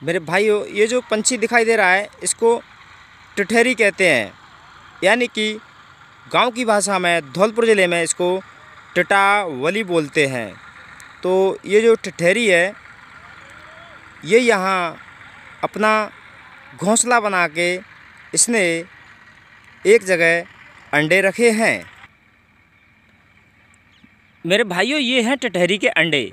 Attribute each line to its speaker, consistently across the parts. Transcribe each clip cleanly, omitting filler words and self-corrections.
Speaker 1: मेरे भाइयों, ये जो पंछी दिखाई दे रहा है इसको टिटहरी कहते हैं, यानी कि गांव की भाषा में धौलपुर ज़िले में इसको टिटावली बोलते हैं। तो ये जो टिटहरी है ये यहाँ अपना घोंसला बना के इसने एक जगह अंडे रखे हैं। मेरे भाइयों, ये हैं टिटहरी के अंडे।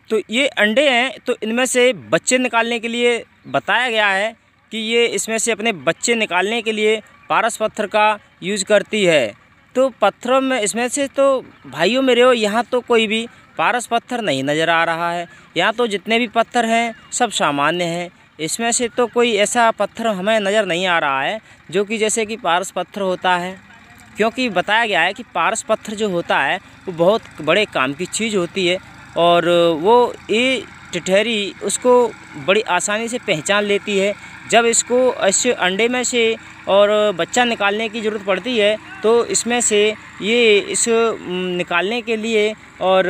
Speaker 1: तो ये अंडे हैं, तो इनमें से बच्चे निकालने के लिए बताया गया है कि ये इसमें से अपने बच्चे निकालने के लिए पारस पत्थर का यूज़ करती है। तो पत्थरों में इसमें से तो भाइयों मेरे हो, यहाँ तो कोई भी पारस पत्थर नहीं नज़र आ रहा है। यहाँ तो जितने भी पत्थर हैं सब सामान्य हैं। इसमें से तो कोई ऐसा पत्थर हमें नज़र नहीं आ रहा है जो कि जैसे कि पारस पत्थर होता है, क्योंकि बताया गया है कि पारस पत्थर जो होता है वो बहुत बड़े काम की चीज़ होती है और वो ये टिटहरी उसको बड़ी आसानी से पहचान लेती है। जब इसको इस अंडे में से और बच्चा निकालने की ज़रूरत पड़ती है तो इसमें से ये इस निकालने के लिए और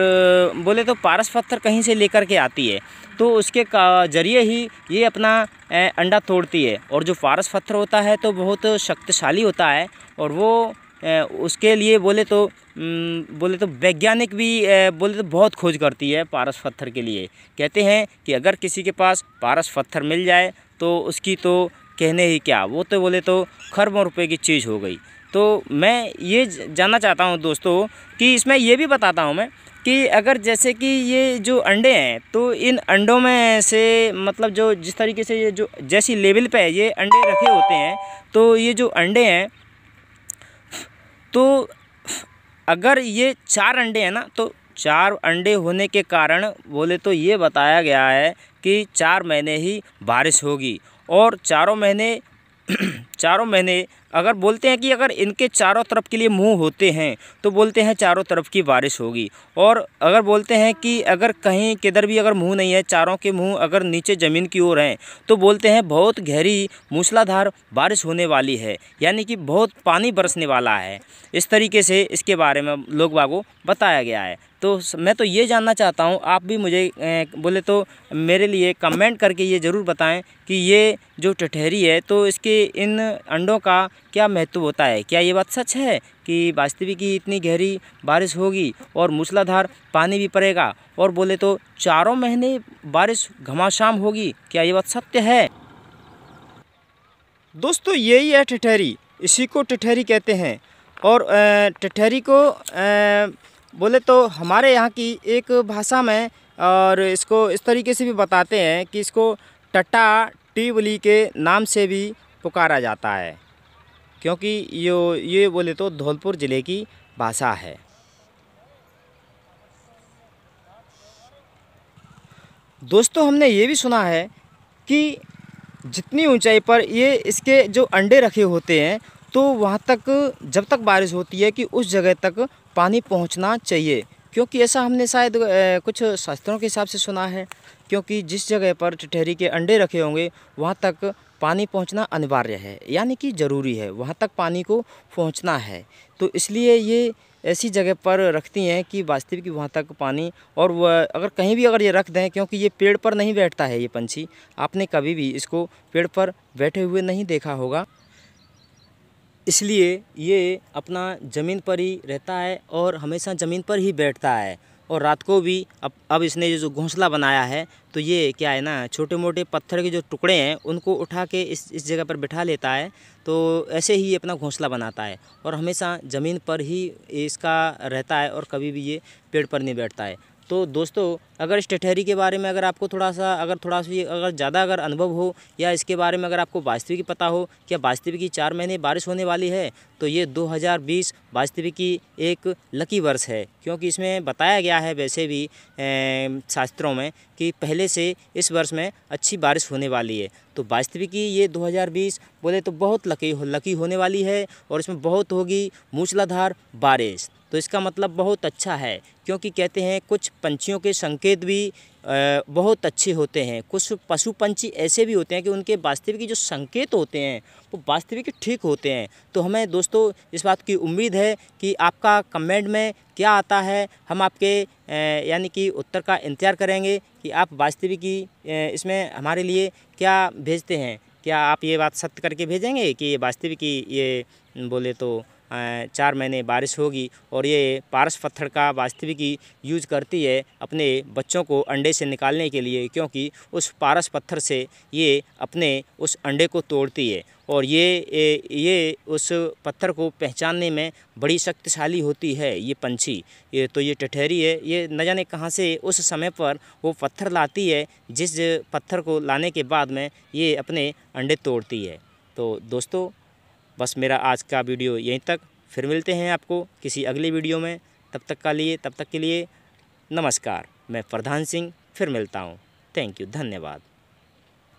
Speaker 1: बोले तो पारस पत्थर कहीं से लेकर के आती है, तो उसके ज़रिए ही ये अपना अंडा तोड़ती है। और जो पारस पत्थर होता है तो बहुत शक्तिशाली होता है और वो उसके लिए बोले तो वैज्ञानिक भी बोले तो बहुत खोज करती है पारस पत्थर के लिए। कहते हैं कि अगर किसी के पास पारस पत्थर मिल जाए तो उसकी तो कहने ही क्या, वो तो बोले तो खरबों रुपए की चीज़ हो गई। तो मैं ये जानना चाहता हूँ दोस्तों कि इसमें ये भी बताता हूँ मैं कि अगर जैसे कि ये जो अंडे हैं तो इन अंडों में से मतलब जो जिस तरीके से ये जो जैसी लेवल पे ये अंडे रखे होते हैं, तो ये जो अंडे हैं तो अगर ये 4 अंडे हैं ना, तो 4 अंडे होने के कारण बोले तो ये बताया गया है कि 4 महीने ही बारिश होगी। और चारों महीने अगर बोलते हैं कि अगर इनके चारों तरफ के लिए मुंह होते हैं तो बोलते हैं चारों तरफ की बारिश होगी। और अगर बोलते हैं कि अगर कहीं किधर भी अगर मुंह नहीं है, चारों के मुंह अगर नीचे ज़मीन की ओर हैं, तो बोलते हैं बहुत गहरी मूसलाधार बारिश होने वाली है, यानी कि बहुत पानी बरसने वाला है। इस तरीके से इसके बारे में लोग बागों बताया गया है। तो मैं तो ये जानना चाहता हूँ, आप भी मुझे बोले तो मेरे लिए कमेंट करके ये ज़रूर बताएं कि ये जो टिटहरी है तो इसके इन अंडों का क्या महत्व होता है। क्या ये बात सच है कि वास्तविक ही इतनी गहरी बारिश होगी और मूसलाधार पानी भी पड़ेगा और बोले तो 4 महीने बारिश घमासान होगी? क्या ये बात सत्य है? दोस्तों, यही है टिटहरी, इसी को टिटहरी कहते हैं। और टिटहरी को बोले तो हमारे यहाँ की एक भाषा में और इसको इस तरीके से भी बताते हैं कि इसको टिटावली के नाम से भी पुकारा जाता है, क्योंकि ये बोले तो धौलपुर ज़िले की भाषा है। दोस्तों, हमने ये भी सुना है कि जितनी ऊंचाई पर ये इसके जो अंडे रखे होते हैं तो वहाँ तक जब तक बारिश होती है कि उस जगह तक पानी पहुँचना चाहिए, क्योंकि ऐसा हमने शायद कुछ शास्त्रों के हिसाब से सुना है, क्योंकि जिस जगह पर टिटहरी के अंडे रखे होंगे वहाँ तक पानी पहुँचना अनिवार्य है, यानी कि ज़रूरी है, वहाँ तक पानी को पहुँचना है। तो इसलिए ये ऐसी जगह पर रखती हैं कि वास्तविक वहाँ तक पानी, और वह अगर कहीं भी अगर ये रख दें, क्योंकि ये पेड़ पर नहीं बैठता है ये पंछी, आपने कभी भी इसको पेड़ पर बैठे हुए नहीं देखा होगा, इसलिए ये अपना ज़मीन पर ही रहता है और हमेशा ज़मीन पर ही बैठता है। और रात को भी अब इसने जो घोंसला बनाया है तो ये क्या है ना, छोटे मोटे पत्थर के जो टुकड़े हैं उनको उठा के इस जगह पर बिठा लेता है। तो ऐसे ही ये अपना घोंसला बनाता है और हमेशा ज़मीन पर ही इसका रहता है और कभी भी ये पेड़ पर नहीं बैठता है। तो दोस्तों, अगर इस टिटहरी के बारे में अगर आपको थोड़ा सा ज़्यादा अगर अनुभव हो या इसके बारे में अगर आपको वास्तविक पता हो कि वास्तविक की 4 महीने बारिश होने वाली है, तो ये 2020 वास्तविक की एक लकी वर्ष है, क्योंकि इसमें बताया गया है वैसे भी शास्त्रों में कि पहले से इस वर्ष में अच्छी बारिश होने वाली है। तो वास्तविक ये 2020 बोले तो बहुत लकी होने वाली है और इसमें बहुत होगी मूसलाधार बारिश। तो इसका मतलब बहुत अच्छा है, क्योंकि कहते हैं कुछ पंछियों के संकेत भी बहुत अच्छे होते हैं। कुछ पशु पंछी ऐसे भी होते हैं कि उनके वास्तविक जो संकेत होते हैं वो वास्तविक ठीक होते हैं। तो हमें दोस्तों इस बात की उम्मीद है कि आपका कमेंट में क्या आता है, हम आपके यानी कि उत्तर का इंतज़ार करेंगे कि आप वास्तविकी इसमें हमारे लिए क्या भेजते हैं। क्या आप ये बात सत्य करके भेजेंगे कि ये वास्तविकी ये बोले तो 4 महीने बारिश होगी और ये पारस पत्थर का वास्तविकी यूज करती है अपने बच्चों को अंडे से निकालने के लिए, क्योंकि उस पारस पत्थर से ये अपने उस अंडे को तोड़ती है और ये उस पत्थर को पहचानने में बड़ी शक्तिशाली होती है ये पंछी। ये तो ये टटहरी है, ये न जाने कहाँ से उस समय पर वो पत्थर लाती है, जिस पत्थर को लाने के बाद में ये अपने अंडे तोड़ती है। तो दोस्तों बस मेरा आज का वीडियो यहीं तक, फिर मिलते हैं आपको किसी अगली वीडियो में। तब तक के लिए नमस्कार। मैं प्रधान सिंह फिर मिलता हूँ। थैंक यू, धन्यवाद।